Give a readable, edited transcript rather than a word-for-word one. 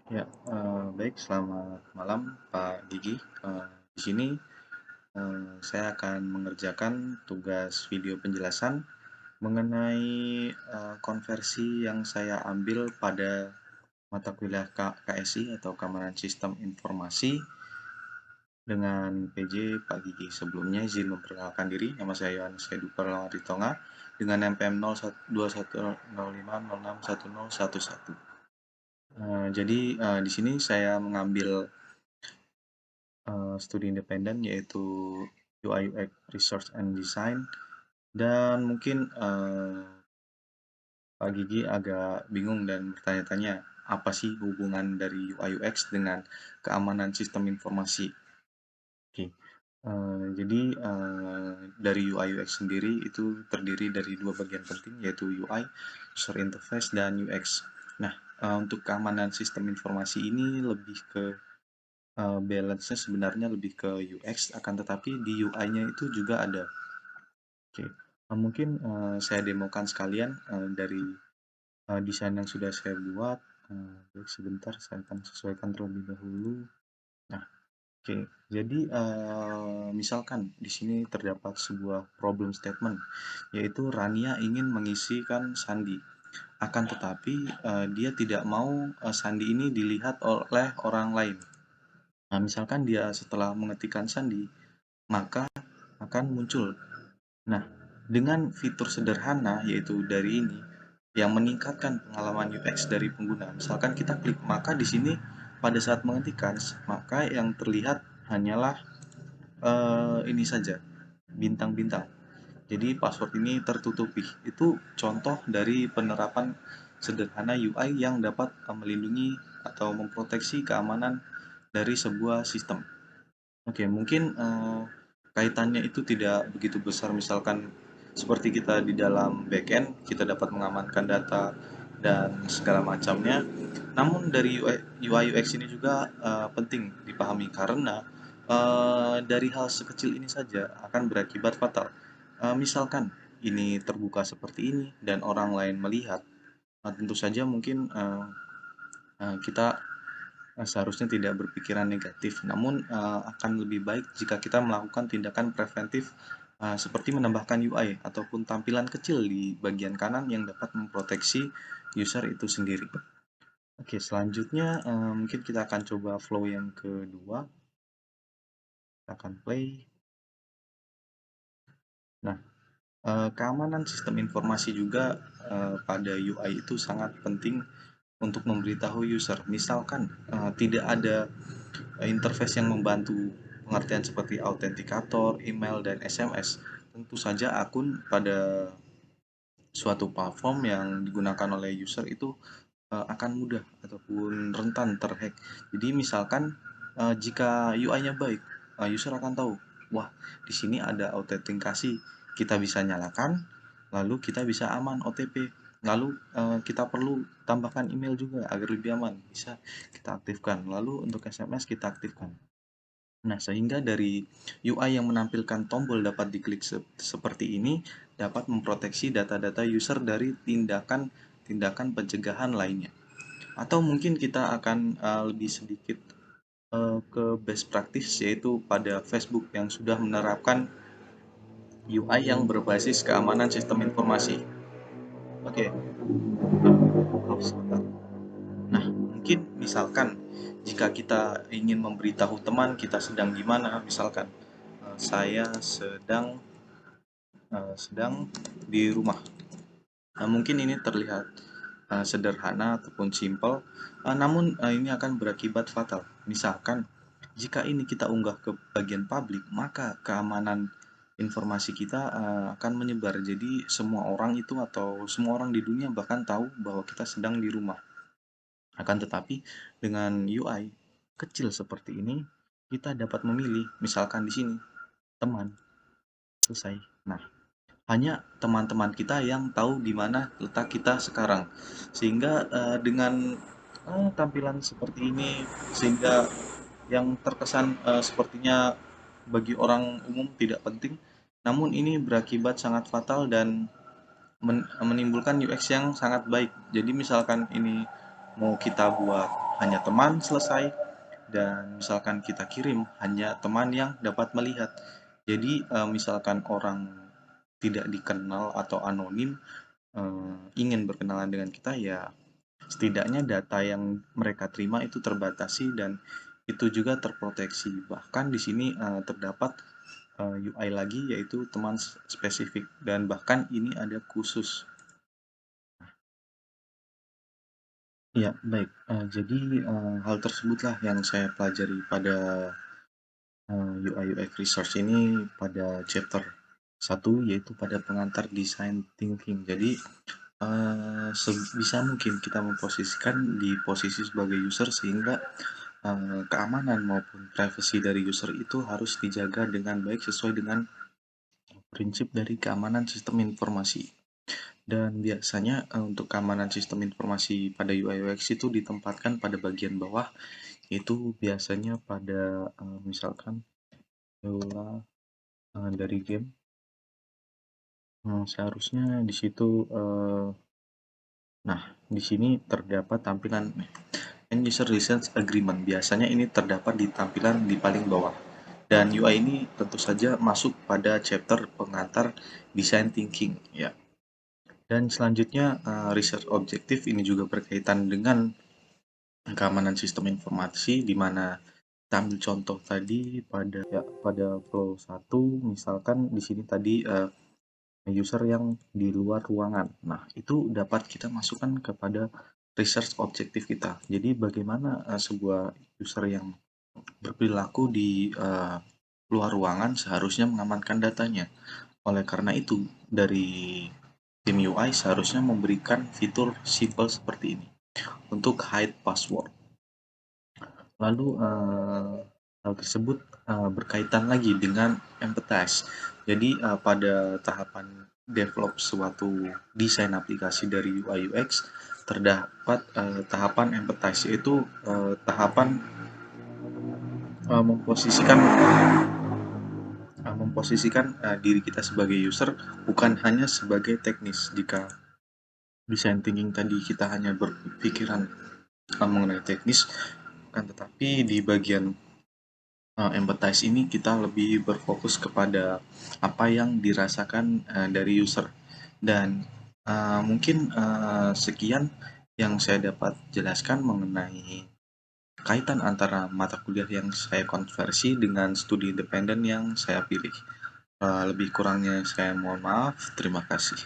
Ya, baik, selamat malam Pak Gigi. Di sini saya akan mengerjakan tugas video penjelasan mengenai konversi yang saya ambil pada mata kuliah KSI atau Keamanan Sistem Informasi dengan PJ Pak Gigi. Sebelumnya izin memperkenalkan diri, nama saya Yohanes Hedu Parlamaritonga dengan NPM 012105061011. Jadi di sini saya mengambil studi independen yaitu UI UX Research and Design, dan mungkin Pak Gigi agak bingung dan bertanya-tanya apa sih hubungan dari UI UX dengan keamanan sistem informasi. Oke. Jadi dari UI UX sendiri itu terdiri dari dua bagian penting yaitu UI User Interface dan UX. Nah, untuk keamanan sistem informasi ini lebih ke balance-nya sebenarnya lebih ke UX, akan tetapi di UI-nya itu juga ada. Oke, mungkin saya demokan sekalian dari desain yang sudah saya buat. Baik, sebentar, saya akan sesuaikan terlebih dahulu. Nah, oke. Jadi misalkan di sini terdapat sebuah problem statement, yaitu Rania ingin mengisikan sandi. Akan tetapi dia tidak mau sandi ini dilihat oleh orang lain. Nah, misalkan dia setelah mengetikkan sandi, maka akan muncul. Nah, dengan fitur sederhana yaitu dari ini yang meningkatkan pengalaman UX dari pengguna. Misalkan kita klik, maka di sini pada saat mengetikkan, maka yang terlihat hanyalah ini saja, bintang-bintang. Jadi password ini tertutupi. Itu contoh dari penerapan sederhana UI yang dapat melindungi atau memproteksi keamanan dari sebuah sistem. Oke, mungkin kaitannya itu tidak begitu besar, misalkan seperti kita di dalam backend, kita dapat mengamankan data dan segala macamnya. Namun dari UI UX ini juga penting dipahami karena dari hal sekecil ini saja akan berakibat fatal. Misalkan ini terbuka seperti ini dan orang lain melihat, tentu saja mungkin kita seharusnya tidak berpikiran negatif, namun akan lebih baik jika kita melakukan tindakan preventif seperti menambahkan UI ataupun tampilan kecil di bagian kanan yang dapat memproteksi user itu sendiri. Oke, selanjutnya mungkin kita akan coba flow yang kedua. Kita akan play. Nah, keamanan sistem informasi juga pada UI itu sangat penting untuk memberitahu user. Misalkan tidak ada interface yang membantu pengertian seperti autentikator, email, dan SMS. Tentu saja akun pada suatu platform yang digunakan oleh user itu akan mudah ataupun rentan terhack. Jadi misalkan jika UI-nya baik, user akan tahu, wah, di sini ada autentikasi, kita bisa nyalakan, lalu kita bisa aman OTP. Lalu kita perlu tambahkan email juga agar lebih aman, bisa kita aktifkan. Lalu untuk SMS kita aktifkan. Nah, sehingga dari UI yang menampilkan tombol dapat diklik seperti ini dapat memproteksi data-data user dari tindakan-tindakan pencegahan lainnya. Atau mungkin kita akan lebih sedikit ke best practice, yaitu pada Facebook yang sudah menerapkan UI yang berbasis keamanan sistem informasi. Oke, maaf sebentar. Nah, mungkin misalkan jika kita ingin memberitahu teman kita sedang di mana, misalkan saya sedang di rumah. Nah, mungkin ini terlihat sederhana ataupun simple, namun ini akan berakibat fatal. Misalkan jika ini kita unggah ke bagian publik, maka keamanan informasi kita akan menyebar. Jadi semua orang itu atau semua orang di dunia bahkan tahu bahwa kita sedang di rumah. Akan tetapi dengan UI kecil seperti ini, kita dapat memilih, misalkan di sini teman, selesai. Nah, hanya teman-teman kita yang tahu di mana letak kita sekarang. Sehingga dengan tampilan seperti ini, sehingga yang terkesan sepertinya bagi orang umum tidak penting, namun ini berakibat sangat fatal dan menimbulkan UX yang sangat baik. Jadi misalkan ini mau kita buat hanya teman selesai, dan misalkan kita kirim hanya teman yang dapat melihat. Jadi misalkan orang tidak dikenal atau anonim ingin berkenalan dengan kita, ya setidaknya data yang mereka terima itu terbatasi dan itu juga terproteksi. Bahkan di sini terdapat UI lagi, yaitu teman spesifik, dan bahkan ini ada khusus. Ya, baik. Jadi hal tersebutlah yang saya pelajari pada UI UX Research ini pada chapter 1, yaitu pada pengantar design thinking. Jadi sebisa mungkin kita memposisikan di posisi sebagai user, sehingga keamanan maupun privasi dari user itu harus dijaga dengan baik sesuai dengan prinsip dari keamanan sistem informasi. Dan biasanya untuk keamanan sistem informasi pada UI UX itu ditempatkan pada bagian bawah, itu biasanya pada misalkan EULA dari game. Seharusnya di situ nah, di sini terdapat tampilan End User License Agreement. Biasanya ini terdapat di tampilan di paling bawah. Dan UI ini tentu saja masuk pada chapter pengantar Design Thinking, ya. Dan selanjutnya research objektif ini juga berkaitan dengan keamanan sistem informasi, di mana kita ambil contoh tadi pada flow 1, misalkan di sini tadi user yang di luar ruangan. Nah, itu dapat kita masukkan kepada research objektif kita. Jadi bagaimana sebuah user yang berperilaku di luar ruangan seharusnya mengamankan datanya. Oleh karena itu, dari tim UI seharusnya memberikan fitur simple seperti ini untuk hide password. Lalu hal tersebut berkaitan lagi dengan empathize. Jadi pada tahapan develop suatu desain aplikasi dari UI UX terdapat tahapan empathize, yaitu tahapan memposisikan diri kita sebagai user, bukan hanya sebagai teknis. Jika design thinking tadi kita hanya berpikiran mengenai teknis, kan, tetapi di bagian empathize ini kita lebih berfokus kepada apa yang dirasakan dari user. Dan mungkin sekian yang saya dapat jelaskan mengenai kaitan antara mata kuliah yang saya konversi dengan studi independen yang saya pilih. Lebih kurangnya saya mohon maaf. Terima kasih.